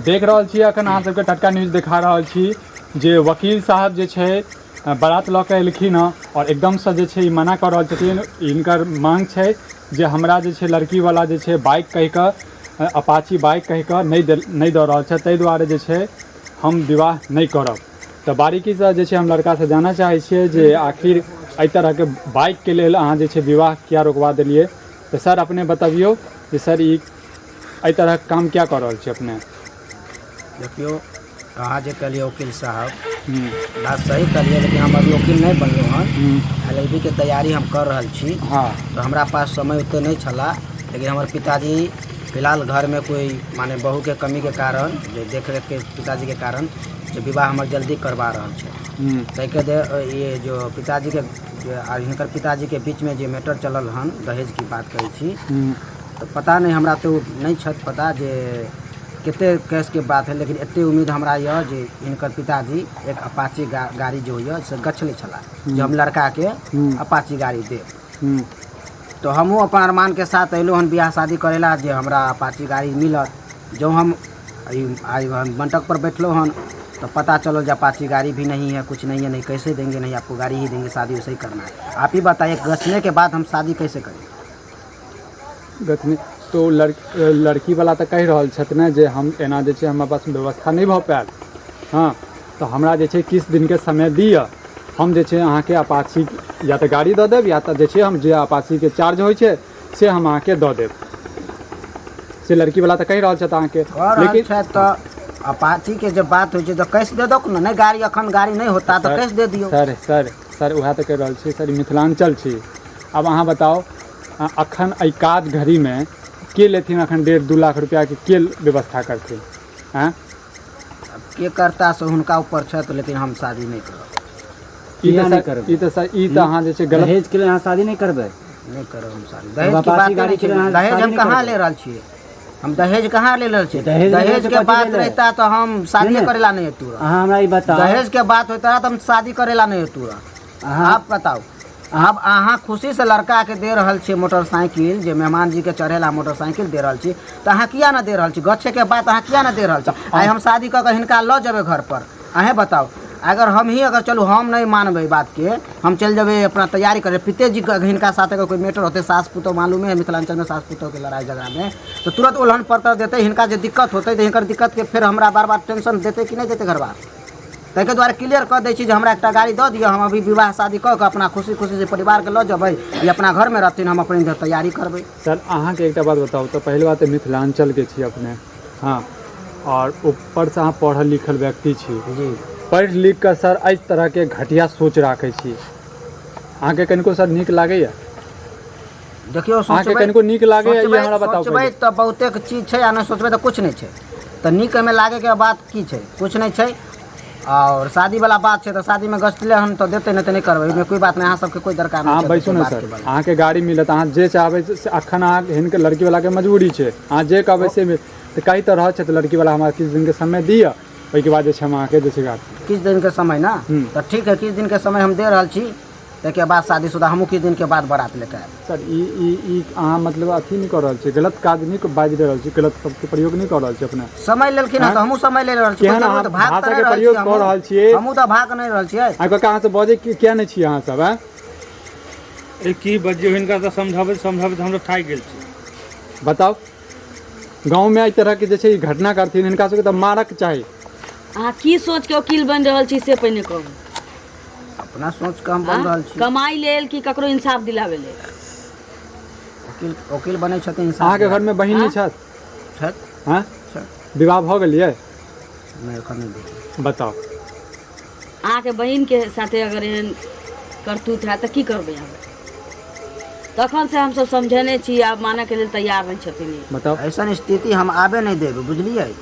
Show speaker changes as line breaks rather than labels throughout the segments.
देख रहल छी अखन अहाँ सबके टटका न्यूज देखा रहल छी जे वकील साहब जे छै बारात लऽ के एलखिन हँ और एकदम से जे छै मना कर रहल छथिन। इनकर मांग छै जे हमरा जे छै लड़की वाला जे छै बाइक कहि कऽ अपाची बाइक कहि कऽ नहीं दऽ रहल छै, ताहि दुआरे जे छै हम विवाह नहीं करब। तऽ बारीकीसँ जे छै हम लड़कासँ जानऽ चाहै छियै जे आखिर एहि तरहके बाइकके लेल अहाँ जे छै विवाह किया रोकवा देलियै। तऽ सर अपने बतबियौ जे सर ई एहि तरहके काम क्या कर रहल छी अपने।
देखियो अहाँ जे कहलिए वकील साहब बात सही कहलिए, लेकिन हम अभी वकील नहीं बनलूँ हन। LLB के तैयारी हम कर रहल छी।
हाँ
तो हमरा पास समय उतने नहीं छला, लेकिन हमारे पिताजी फिलहाल घर में कोई माने बहू के कमी के कारण जो देख रेख के पिताजी के कारण जो विवाह हमारे जल्दी करवा रहा है। ताकि ये जो पिताजी के हिनकर पिताजी के बीच में जो मैटर चलल हन दहेज की बात कही छी, तो पता नहीं हमरा तो नहीं छत पता जे कितने केस के बात है, लेकिन एते उम्मीद हमरा यह जे इनकर पिताजी एक अपाची गाड़ी जो है से गछले छला जो हम लड़का के अपाची गाड़ी दे। तो हमहूँ अपन अरमान के साथ अलो हन बियाह शादी करेला जे हमरा अपाची गाड़ी मिलत। जो हम मंटक पर बैठलो हन तो पता चलो जो अपाची गाड़ी भी नहीं है, कुछ नहीं है, नहीं कैसे देंगे, नहीं आपको गाड़ी ही देंगे, शादी वैसे ही करना है। आप ही बताइए गछने के बाद हम शादी कैसे करें।
गछने तो लड़की वाला तो कह रहल छथिन जे हम एना जे छै हमरा पास व्यवस्था नहीं भऽ पायल। हाँ तो हमरा जे छै किस दिन के समय दिअ, हम जे छै अहाँके अपाची या तो गाड़ी दऽ देब या तो जे छै हम जे अपाची के चार्ज होइ छै से हम अहाँके दऽ देब। से लड़की वाला तो कह रहल छथि अहाँके,
लेकिन तो अपाची के जब बात हो तो कैश दे दो ना, नहीं गाड़ी अखन गाड़ी नहीं होता तो कैश दे दियो।
सर सर सर वह तो कह रहल छी सर, मिथिलांचल छी। अब अहाँ बताओ अखन एहि काज घड़ी में के लेथिन अखन 1.5-2 लाख रुपया के व्यवस्था करथिन। हैं
के करता से उनका ऊपर छै, तो लेकिन हम शादी नहीं करब।
ई तो अहाँ जे छै गलत
दहेज के लिए अहाँ शादी नहीं करबै।
नहीं करब हम शादी। दहेज की बात नहीं छै, दहेज हम कहाँ ले रहल छियै, हम दहेज कहाँ ले रहल छियै। दहेज के बात रहता तो हम शादी करेला नहीं हेतु।
अहाँ हमरा ई बताओ,
दहेज के बात होता तो हम शादी करेला नहीं हेतु। आप बताओ, अब अहाँ खुशी से लड़का के दे रहल छी मोटरसाइकिल, जे मेहमान जी के चढ़ेला मोटरसाइकिल दे रहल छी, तो अहाँ किया ना दे रहल छी। गच्छे के बात अहाँ किया ना दे रहल छी। आइ हम शादी कऽ के हिनका लऽ जेबै घर पर, अहें बताओ। अगर हम ही अगर चलू हम नहीं मानबै बात के, हम चल जेबै अपना तैयारी करे पितेजी हिनका साथ अगर कोई मैटर होते, सास पुतोह मालूम है मिथिलांचल में सास पुतोह के लड़ाई झगड़ा में, तो तुरंत उल्हन पत्र देते। हिनका जो दिक्कत होते तो हिनकर दिक्कत के फिर हमरा बार बार टेंशन देते कि नहीं देते घर बार। ताहि दुआरे क्लियर कर दै छी जे हमरा एकटा गाड़ी दऽ दिअ, हम अभी विवाह शादी कऽ के अपना खुशी खुशी से परिवार के लऽ जेबै, ये अपना घर में रहथिन, हम अपने तैयारी करबै।
सर अहाँके एकटा बात बताओ तो पहले बात मिथिलांचल के छी अपने। हाँ और ऊपर से अहाँ पढ़ल लिखल व्यक्ति छी
जी,
पढ़ लिख कर सर इस तरह के घटिया सोच राखे छी, अहाँके कनिको सर नीक लागैया।
देखियो
अहाँके कनिको नीक लागैया ये हमरा बताओ।
सोचबै तो बहुते चीज छै, आ नहीं सोचबै तो कुछ नहीं छै। तो नीक में लागे के बात की छै, कुछ नहीं छै। और शादी वाला बात है तो शादी में गछले हम तो देते नहीं तो नहीं करबै, में कोई बात नहीं। अहाँ सबके कोई दरकार नहीं।
अहाँ बैसू ना सर, अहाँ के गाड़ी मिलत, अहाँ जे चाहबै अखन अहाँ हिनके लड़की वाला के मजबूरी छै, अहाँ जे कहबै से तो कही तो रह छै। तो लड़की वाला हमरा किस दिन के समय दिअ, ओहिके बाद जे छै हम अहाँके जे छै
किस दिन के समय ना, तो ठीक है किस दिन के समय हम दे रहल छी। ताहिके बाद शादीशुदा हमहूँ किस दिन के बाद बारात लेके आएब।
सर ई अहाँ मतलब अथी नहीं कर रहल छी, गलत काज नहीं बाजि रहल छी, गलत शब्द के प्रयोग नहीं कर रहल छी अपने।
समय लेलखिन तो हमहूँ समय ले रहल छी,
भाषा के प्रयोग कर रहल छियै,
हमहूँ तो भाग नहीं रहल छियै।
अहाँ कहाँ से बजे किया नहीं छी अहाँ सब। हैं
की बजियो हिनका तो समझाबे तो हम लोग थाकि गेल छी।
बताओ गाँव में एहि तरह के जे छै घटना करथिन, हिनका सबके तो मारक चाही।
अहाँ की सोच के वकील बन रहल छी से पहिने कहू।
अपना सोच के हम बन रहल छी,
कमाई लेल कि ककरो इंसाफ दिलावे लेल।
वकील बने छथिन इंसाफ।
अहाँ के घर में बहिन नहीं छथि? हाँ विवाह भऽ गेलियै?
नहीं एखन नहीं।
बताओ
अहाँ के बहिन के साथे अगर एहन करतूत है तो की करबै हम। तखन से हम सब समझेने छी, आब माने के लेल तैयार नहीं छथिन।
बताओ
ऐसा स्थिति हम आबे नहीं देबै, बुझलिए।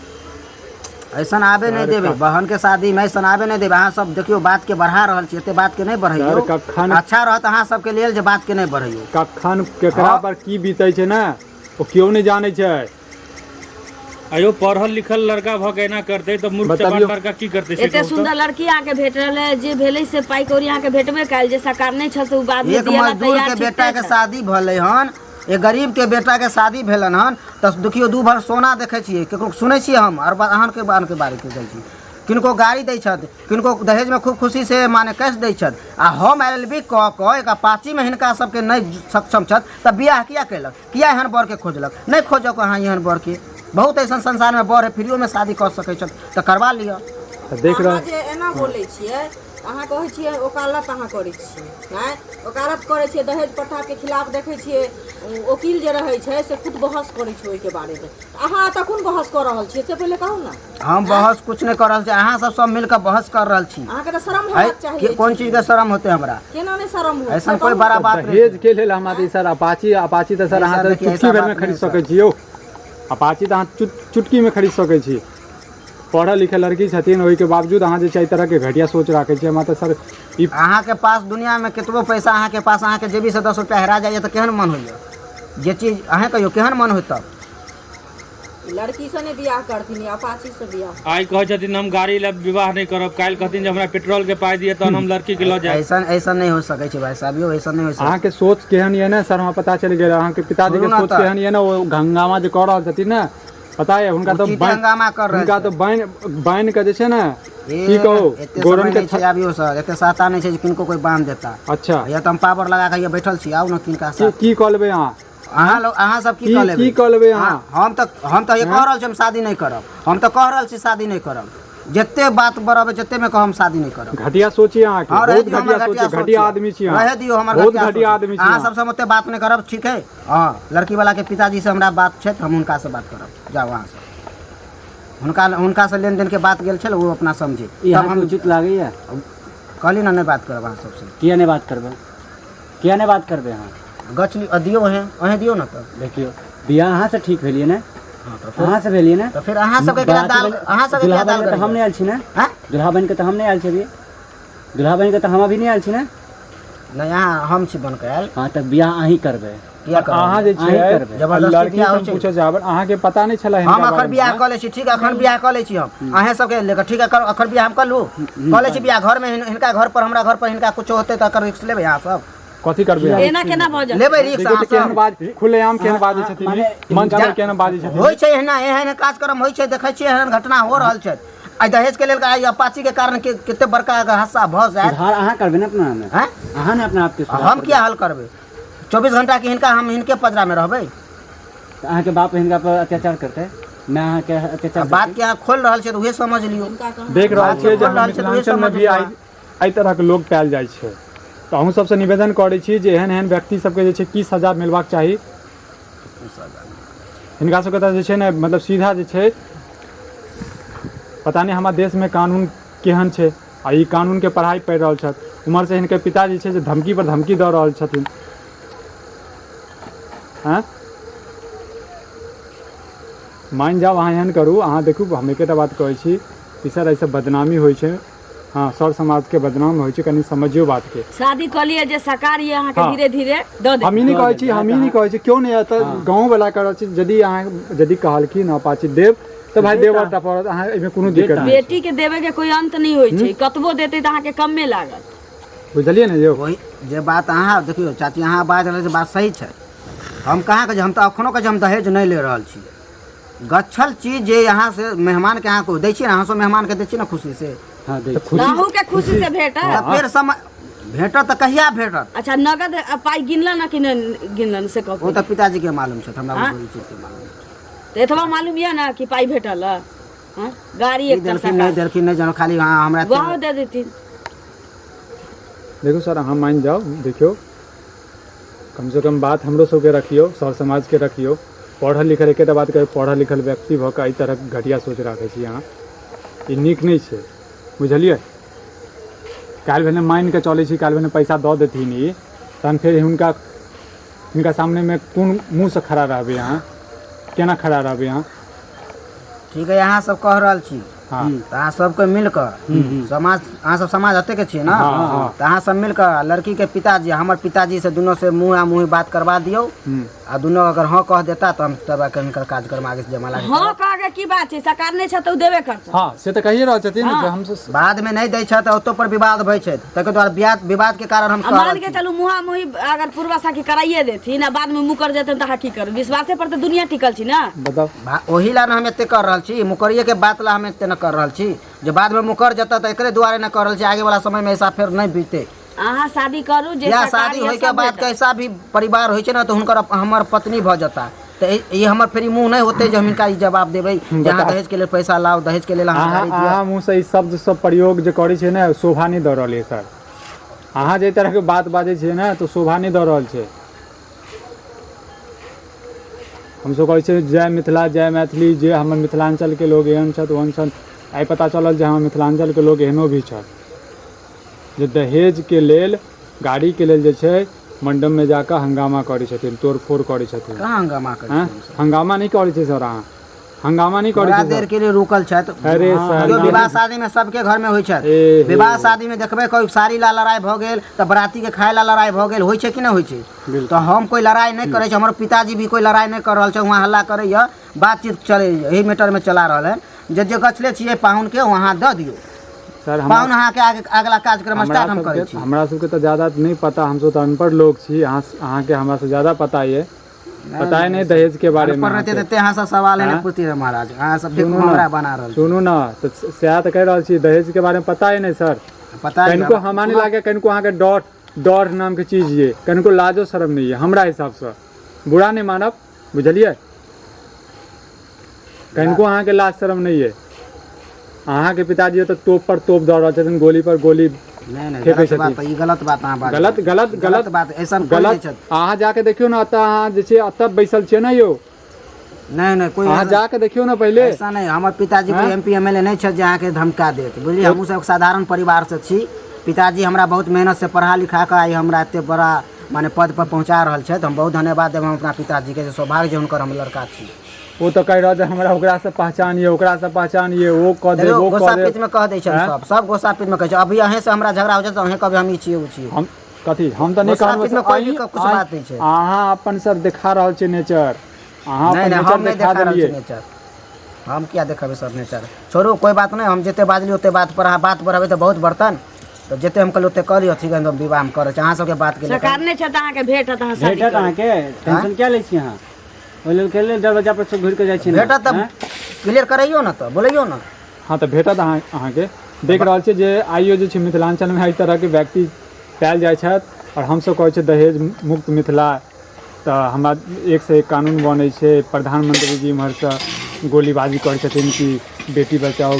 ऐसा आबे नहीं देवे, बहन के शादी में ऐसा आबे नहीं देवे। अहाँ सब देखियो बात के बढ़ा रहल छी, एते बात के नहीं बढ़ाइयो। अच्छा रहत अहाँ सब के लेल जे बात के नहीं बढ़ाइयो।
कखन केकरा पर की बीते छै ना ओ केओ नहीं जाने छै।
आयो पढ़ल लिखल लड़का भ के एना करते तो मूर्ख जवान लड़का की करते से।
एते सुंदर लड़की आके भेट रहले, जे भेलै से पाई कौड़ी आके भेटबे काल, जे सरकार नहीं छ से उ बाद में दिया तैयार।
मजदूर के बेटा के शादी भले हन एक गरीब के बेटा के शादी भेलन हन तो देखियो 2 भर सोना देखे छियै केकरो सुनै छियै हम और अहाँ के बारे के जाइ छी किनको गाड़ी दै छथि किनको दहेज में खूब खुशी से माने कैश दै छथि आ हम LLB कह कऽ एक अपाची में हिनका सबके नहीं सक्षम छथि तब बियाह किया कैलक किया एहन बर के खोजलक नहीं खोजक अहाँ एहन बर के बहुत ऐसा संसार में बर है फ्रीओ में शादी कर सकै छथि तऽ करवा लिअ
देख रह
जे एना बोलै छियै अहाँ कहै छियै ओकालत अहाँ करै छियै हैं ओकालत करै छियै दहेज प्रथा के खिलाफ देखै छियै वकील जे रहै छै से खुद बहस करै छै ओहि के बारे में अहाँ तऽ कोन बहस कऽ रहल छियै से पहिले कहू ना
हम बहस कुछ नहीं कर रहल छी अहाँ सब मिल कऽ बहस कर रहल छी
अहाँ के तऽ शरम होबाक चाहिए
कोन चीज के शरम होते हमरा
केना नहीं शरम हो
ऐसा कोई बड़ा बात नहीं
दहेज के लेल हमरा सर अपाची तऽ सर अहाँ चुटकी भर में खरीद सकै छी यौ अपाची तऽ अहाँ चुटकी में खरीद सकै छी पढ़ल लिखल लड़की छथिन ओहि के बावजूद अहाँ जे छै तरह के घटिया सोच राखै छियै हमरा तऽ सर
अहाँ के पास दुनिया में केतबो पैसा अहाँ के पास अहाँ के जेबी से 10 रुपया हेरा जाइए तो केहन मन होइए जे चीज अहाँ कहियो केहन मन होइत तब
लड़की से नहीं बियाह करथिन अपाची से बियाह
आइ कहै छथिन हम गाड़ी ले विवाह नहीं करब काल्हि कहथिन जे हमरा पेट्रोल के पाई दिए तहन हम लड़की के लऽ जाए
ऐसा नहीं हो सकै छै भाई साहब यो ऐसा नहीं हो सकै
अहाँ के सोच केहन ये ना सर हमरा पता चल गेल अहाँ के पिताजी के सोच केहन ये ना वो हंगामा जे कऽ रहल छथिन ना पता है हुनका तो
हंगामा कर रहल
हुनका तो बाइन के जे छै ना की कहू
गोरन के आबियो सर एते साता नहीं छै जे किनको कोई बांध देता
अच्छा
या तो हम पावर लगा के ये बैठल छी आउ ना किनका साथ
की कह लेबै
अहाँ सब की कह लेबै हम तो ये कह रहल छी हम शादी नहीं करब हम तो कह रहल छी शादी नहीं करब जत्ते बात बराबर जत्ते में हम शादी नहीं करब
घटिया सोचिए अहाँ के बहुत घटिया सोचिए घटिया आदमी छी
रह दियो हमर
बहुत घटिया आदमी छी
अहाँ सबसे ओते बात नहीं करब ठीक है हां लड़की वाला के पिताजी से हमरा बात छै हम उनका से बात करब जाओ वहां से उनका से लेन देन के बात गेल छल वो अपना समझे
तब हम उचित लागैया
कहली ना नहीं बात करब अहाँ सबसे
किया नहीं बात करबे अहाँ
गछ दियो है अहे दियो ना तब
देखियो बियाह अहाँ से ठीक भेलिए ना अहाँ से भेलिए ना
तो फिर अहाँ सबके दाल अहाँ सबके
दुल्हा
दाल
बन के हम नहीं आयल छी ना
हां
दुल्हा बन के तो हम नहीं आयल छलिए दुल्हा बन के तो हम अभी नहीं आयल छी ना
नहीं यहाँ हम छी बन के आयल
हाँ तब बियाह अहीं करबे
किया करब
अहाँ जे छै
जबरदस्ती
लड़की
बियाह
हम
होइ छै
पूछे जाबर अहाँ के पता नहीं छला
हम अखन बियाह कऽ लै छी ठीक अखन बियाह कऽ लै छी हम अहे सबके लेकर ठीक है अखन बियाह हम कर लू कऽ लै छी बियाह घर में हिनका घर पर हमरा घर पर हिनका कुछ होते तो अकर रिस्क लेबै अहाँ सब
कथी करबै
एना केना भऽ जाय
लेबै रिस्क अहाँ
केहन
सब
बात खुलेआम केहन बाजै छथिन मन जाने केहन बाजै छथिन
होइ छै एहन कार्यक्रम होइ छै देखै छियै एहन घटना हो रहल छै आई दहेज के लेल आई अपाची के कारण कते बड़का हादसा भऽ जाय
सुधार अहाँ करबे ना अपना में
हैं
अहाँ ने अपना आप के सुधार
हम क्या हल करबै 24 घंटा के हिनका हम हिनके पजरा में रहबै
अहाँ के बाप हिनका पर अत्याचार करते मैं अहाँ के अत्याचार
बात के अहाँ खोल रहल छै तऽ उहे समझ लियौ
देख रहल छियै जे मिथिलांचल में भी एहि तरह के लोग पायल जाइ छै तऽ अहूँ सबसे निवेदन करै छी जे एहन एहन व्यक्ति सबके जे छै की सजा मिलबाक चाही हिनका सबके तऽ जे छै ने मतलब सीधा जे छै पता नहीं हमारा देश में कानून केहन छै आ ई कानून के पढ़ाई पढ़ि रहल छथि उम्हर से हिनके पिताजी छै जे धमकी पर धमकी दऽ रहल छथिन हैं मान जाओ अहाँ एहन करू अहाँ देखू हम एकेटा बात कहै छी कि सर ऐसे बदनामी होइ छै हाँ सर समाज के बदनाम होइ छै कनी समझियो बात के
शादी कऽ लिए जे सरकार ये अहाँ के
हाँ।
धीरे धीरे दऽ दे
हम ही नहीं कहै छी हम ही नहीं कहै छी क्यों नहीं आता गाँव वाला कर छी यदि अहाँ यदि कहलखिन अपाची देव तो भाई देव टा पड़त अहाँ एमे कोनो दिक्कत नहीं
बेटी के देवे के कोई अंत नहीं होइ छै कतबो देते तऽ अहाँ के कमे लागत
बुझलिए ने जो
वही जे बात अहाँ देखियो चाची अहाँ बात रहल छै बात सही छै हम कहाँ के हम तऽ अखनो के हम दहेज नहीं ले रहल छी गच्छल चीज जे यहाँ से मेहमान के अहाँ को दै छियै अहाँ सब मेहमान के दै छियै ना खुशी से
हाँ दे
अहू के खुशी से भेटत
तऽ फेर समय भेटत तऽ कहिया भेटत
अच्छा नगद पाई गिनलन कि नहीं गिनलन से
वो
कहू
तऽ पिताजी के मालूम छै हमरा
हाँ?
कोई चीज के मालूम छै
तो एतबा मालूम ये ना कि पाई भेटल हाँ? गाड़ी एक
देलखिन नहीं देलखिन नहीं जानो खाली हाँ हमरा
गाँव दे देती
देखो सर अहाँ मान जाओ देखियो कम से कम बात हमरो सबके रखियो सर समाज के रखियो पढ़ल लिखल एकेटा बात कहे पढ़ल लिखल व्यक्ति भऽ कऽ एहि तरह घटिया सोच राखै छी अहाँ ई नीक नहीं छै बुझलिए काल्हि भेने मान के चलै छी काल्हि भेने पैसा दऽ देथिन ई तहन फेर हिनका सामने में कोन मुँह से खड़ा रहबै अहाँ केना खड़ा रहबै अहाँ
ठीक है यहाँ सब कह रहल छी
हाँ
तो अहाँ सबके मिलकर समाज अहाँ सब समाज हते के छियै ना
हाँ।
तो अहाँ सब मिलकर लड़की के पिताजी हमर पिताजी से दोनों से मुँह आ मुँह बात करवा दियो आ दोनों अगर हाँ कह देता तो हम तब हिनकर कार्यक्रम आगे से जमाला
हाँ कह के की बात छै सरकार नहि छै तऽ उ देबे करतै
हाँ से तऽ कहिए रहल छथिन
हाँ।
जे हमसे
बाद में नहीं दै छै तो ओतो पर विवाद भय छै ताहि दुआरे विवाद के कारण हम
आ मान के चलू मुहा मुही अगर पूर्वा साखी कराइए देथिन आ बाद में मुकर जेतन तऽ की करू विश्वासे पर तऽ दुनिया टिकल छी ना
बताओ
ओही ला हम एते कर रहल छी मुकरिए के बात ला हम एते न कर रहल छी जे बाद में मुकर जता तो एकरे दुआरे न कर रहल छी आगे वाला समय में ऐसा फिर नहीं बीते
अहाँ शादी करू जे
या
सरकार
शादी
ये
होय के
सब
बाद
भेटत।
कैसा भी परिवार होय छै ना तो हुनकर हमर पत्नी भ जता तो ये हमर फिर मुंह नहीं होते जे हम इनका ई जवाब देबै जहाँ दहेज के लिए पैसा लाओ दहेज के लिए हम गाड़ी दियो
अहाँ मुँह से ई शब्द सब प्रयोग जे करै छै ने शोभा नहीं दऽ रहल है सर अहाँ जे तरह के बात बाजै छियै ने तो शोभा नहीं दऽ रहल छै हमसब कहै छै जय मिथिला जय मैथिली जे हमर मिथिलांचल के लोग एहन छथि ओहन छथि आइ पता चलल जे हमर मिथिलांचल के लोग एहनो भी छथि जे दहेज के लेल गाड़ी के लेल जे छै मंडप में जाकर हंगामा करै छथिन तोड़फोड़ करै छथिन
कहाँ हंगामा कर
हाँ? हंगामा नहीं करै छै सर अहाँ हंगामा नहीं करै
थोड़ा
छै
देर
सर
के लिए रुकल छथि
अरे सर
जो विवाह शादी में सबके घर में होइ छै
ए,
विवाह शादी में देखबै कोई साड़ी ला लड़ाई भ गेल तऽ बराती के खाय ला लड़ाई भ गेल होइ छै कि नहीं होइ छै तो हम कोई लड़ाई नहीं करे छै हमर पिताजी भी कोई लड़ाई नहीं कर रहल छै वहाँ हल्ला करैया बातचीत चले यही मैटर में चला रहल है जे गछले छियै पाहुन के वहाँ दऽ दियौ
सर
पाहुन अहाँ के आगे अगला कार्यक्रम स्टार्ट हम करै छी
हमरा सबके तऽ ज्यादा नहीं पता हमसब तऽ अनपढ़ लोग छी अहाँ के हमरा से ज्यादा पता ये पता है नहीं दहेज के बारे में
पर रहते
अहाँके।
तऽ अहाँ सब सवाल
हाँ?
नहीं पूछती रहे महाराज अहाँ सब
सुनू
हमरा
ना
बना रहल छी।
सुनू ना तो सएह तऽ कहि रहल छी दहेज के बारे में पता है नहीं सर
पता है
कनिको हमरा नहीं लागे कनिको अहाँके डर नाम के चीज ये कनिको लाजो शर्म नहीं है हमरा हिसाब से बुरा नहीं मानब बुझलिए कनिको अहाँके लाज शर्म नहीं है अहाँके पिताजी तऽ तोप पर तोप दऽ रहल छथिन गोली पर गोली
नहीं
फेंकै
गलत बात
छथिन।
ई गलत बात अहाँ बात
गलत
बात ऐसा
गलत अहाँ जाके देखियो ना एतऽ अहाँ जे छै एतऽ बैसल छियै ने यौ
नहीं कोई
अहाँ जाके देखियो ना पहिले
ऐसा नहीं हमर पिताजी कोई एमपी एमएलए नहीं छै जे अहाँके धमका देत बुझलिए हमहूँ सब साधारण परिवार से छी पिताजी हमरा बहुत मेहनत से पढ़ा लिखा के आई हमरा एते बड़ा माने पद पर पहुँचा रहल छथि हम बहुत धन्यवाद देब हम अपना पिताजी के सौभाग्य जे हुनकर हम लड़का छी
वो तो कह रहा हमरा ओकरा से पहचानिए वो कह दे वो कह
गोसापीठ
दे
में कह दै छै सब गोसापीठ में कहै छै अभी अहें से हमरा झगड़ा हो छै तऽ अहें कहबै हम ई छियै ओ छियै
हम कथी हम तऽ नहीं
गोसापीठ में कोई भी
कहब
कुछ बात नहीं छै
अहाँ अपन सर दिखा रहल छी नेचर अहाँ अपन
नहीं हम
नेचर
नहीं
दिखा
देखा रहल छी
देलिए
नेचर हम क्या देखेबै सर नेचर छोड़ू कोई बात नहीं हम जते बाजली ओते बात पर अहाँ बात बढ़ेबै तऽ बहुत बर्तन तो जते हम कहली ओते कहली अथी के विवाह में करे छै अहाँ सबके बात के
सरकार नहि छै तऽ अहाँके भेटत अहाँ शादी
भेटत
करू।
अहाँके टेंशन क्या लै छी अहाँ ओहि लेल के लेल दरवाजा पर से घुरि के जाइ छी ने,
भेटत तऽ
हैं?
क्लियर करैयो ना तो बोलैयो ना
हाँ तो भेटत अहाँके देख रहल छी जे आइयो जे छै मिथिलांचलमे एहि तरहके व्यक्ति पायल जाइ छथि और हमसब कहै छै दहेज मुक्त मिथिला तऽ हमरा एक से एक कानून बनै छै प्रधानमंत्री जी इम्हरसँ गोलीबाजी करै छथिन कि बेटी बचाओ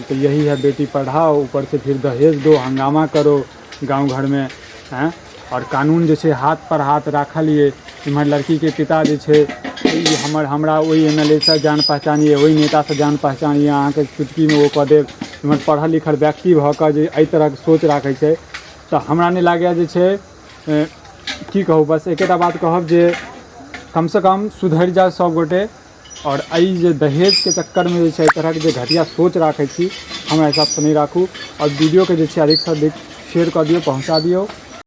तो यही है बेटी पढ़ाओ ऊपर से फिर दहेज दो हंगामा करो गांव घर में हैं और कानून जे छै हाथ पर हाथ राखल ये इम्हर लड़की के पिता जे छै हमरा ओहि एमएलए से जान पहचान ये ओहि नेता से जान पहचान ये अहाँके चुटकीमे ओ कऽ देब इम्हर पढ़ल लिखल व्यक्ति भऽ कऽ जे एहि तरहके सोच राखै छै तऽ हमरा नहि लागैए जे छै की कहू बस एकेटा बात कहब जे कमसँ कम सुधरि जाए सब गोटे और एहि जे दहेजके चक्करमे जे छै एहि तरहके जे घटिया सोच राखै छी हमरा हिसाबसँ नहि राखू और वीडियोके जे छै अधिकसँ अधिक शेयर कऽ दियौ पहुँचा दियौ